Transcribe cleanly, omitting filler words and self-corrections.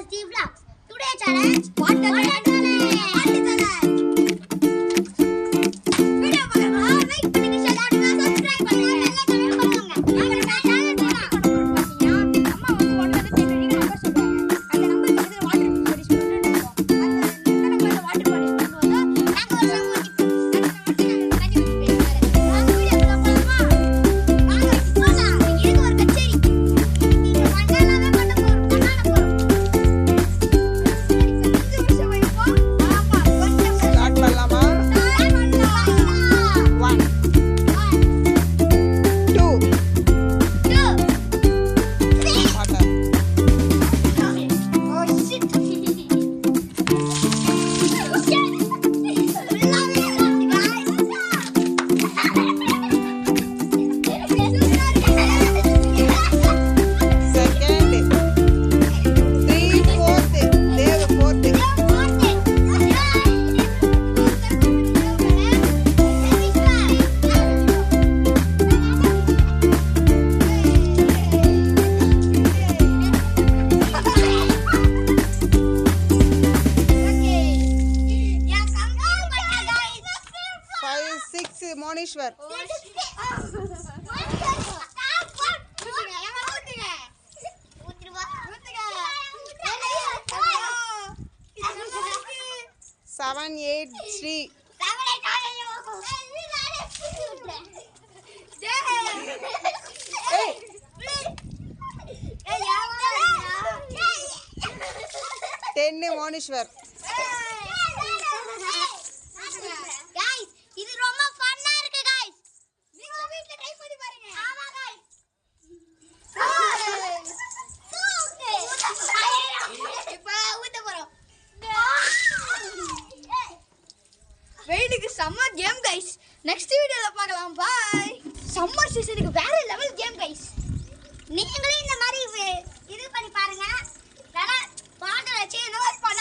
SG Vlogs. Today challenge water challenge. Monishwar. Seven, eight, three. Ten, Monishwar. Summer game guys. Next video la paakalam. Bye. Summer season ku வேற level game guys. நீங்களே இந்த மாதிரி இது பண்ணி பாருங்க. நல்லா பாடல வச்சு நோட் பண்ண